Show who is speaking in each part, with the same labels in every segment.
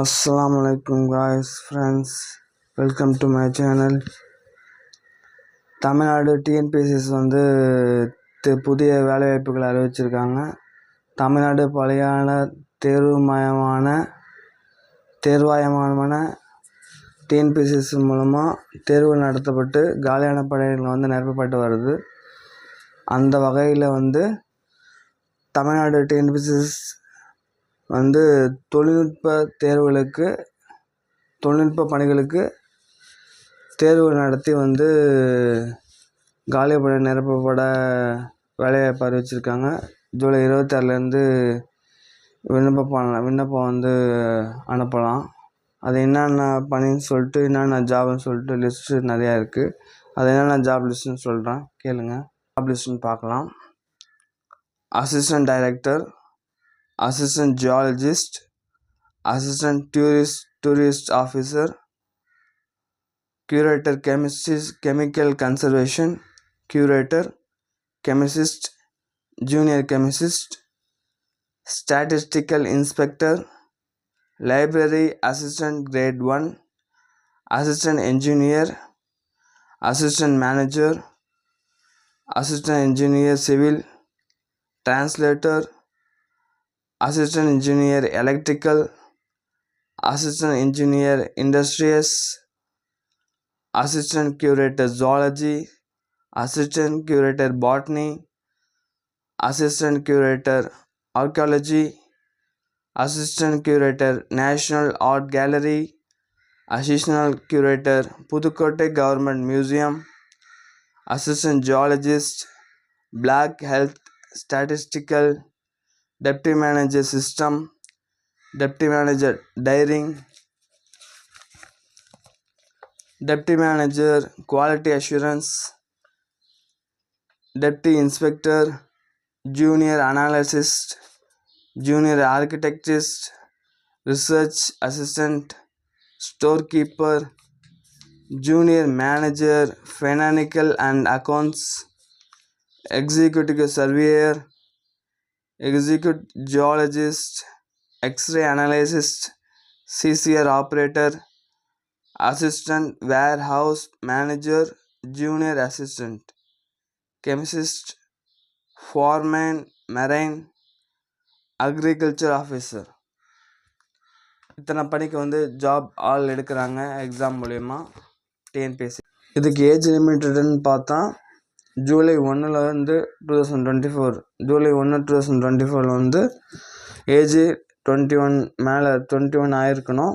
Speaker 1: Assalamualaikum guys, friends. Welcome to my channel. Tamil Nadu டிஎன்பிஎஸ்சிஸ் வந்து புதிய வேலைவாய்ப்புகளை அறிவிச்சிருக்காங்க. தமிழ்நாடு பணியாளர் தேர்வாயமான டிஎன்பிஎஸ்சிஸ் மூலமாக தேர்வு நடத்தப்பட்டு காலியான பணியிடங்கள் வந்து நிரப்பப்பட்டு வருது. அந்த வகையில் வந்து தமிழ்நாடு டிஎன்பிஎஸ்சிஸ் வந்து தொழில்நுட்ப பணிகளுக்கு தேர்வு நடத்தி வந்து காலி பணி நிரப்பப்பட வேலைவாய்ப்பு அறிவிச்சிருக்காங்க. ஜூலை 26லேருந்து விண்ணப்பம் வந்து அனுப்பலாம். அது என்னென்ன பணின்னு சொல்லிட்டு என்னென்ன ஜாப்னு சொல்லிட்டு லிஸ்ட்டு நிறையா இருக்குது. அது என்னென்ன ஜாப் லிஸ்ட்டுன்னு சொல்கிறேன், கேளுங்க. ஜாப் லிஸ்ட்டுன்னு பார்க்கலாம். Assistant director, assistant geologist, assistant tourist officer, curator chemical conservation, curator chemist, junior chemist, statistical inspector, library assistant grade 1, assistant engineer, assistant manager, assistant engineer civil, translator, assistant engineer electrical, assistant engineer industrious, assistant curator zoology, assistant curator botany, assistant curator archaeology, assistant curator national art gallery, assistant curator Pudukkottai government museum, assistant geologist black health statistical, deputy manager system, deputy manager dairying, deputy manager quality assurance, deputy inspector, junior analyst, junior architectist, research assistant, storekeeper, junior manager financial and accounts, executive surveyor, executive geologist, X-ray analyst, CCR operator, assistant warehouse manager, junior assistant, chemist, foreman, marine, agriculture officer. இத்தனை பணிக்கு வந்து job ஆள் எடுக்கிறாங்க exam மூலயமா TNPSC. இதுக்கு age லிமிட்டட்னு பார்த்தா ஜூலை 1 ஜூலை 1 2024 வந்து age 21 ஆகிருக்கணும்.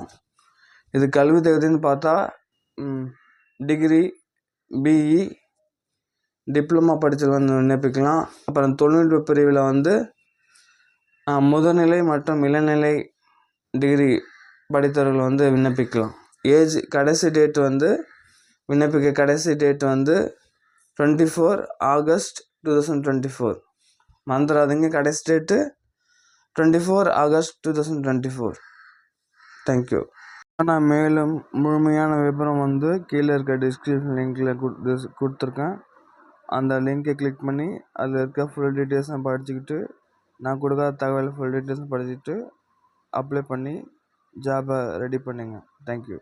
Speaker 1: இது கல்வி தகுதின்னு பார்த்தா டிகிரி, பிஇ, டிப்ளமா படித்தல் வந்து விண்ணப்பிக்கலாம். அப்புறம் தொழில்நுட்ப பிரிவில் வந்து முதுநிலை மற்றும் இளநிலை டிகிரி படித்தவர்கள் வந்து விண்ணப்பிக்கலாம். ஏஜ் கடைசி டேட் வந்து விண்ணப்பிக்க கடைசி டேட் வந்து 24 ஆகஸ்ட் 2024. மறந்துடாதீங்க, கடைசி டேட்டு 24 ஆகஸ்ட் 2024. தேங்க்யூ. நான் மேலும் முழுமையான விவரம் வந்து கீழே இருக்க டிஸ்கிரிப்ஷன் லிங்கில் கொடுத்துருக்கேன். அந்த லிங்கை கிளிக் பண்ணி அதில் இருக்க ஃபுல் டீட்டெயில்ஸும் படிச்சுக்கிட்டு, நான் கொடுக்காத தகவல் ஃபுல் டீட்டெயில்ஸும் படிச்சுக்கிட்டு அப்ளை பண்ணி ஜாபை ரெடி பண்ணுங்க. தேங்க்யூ.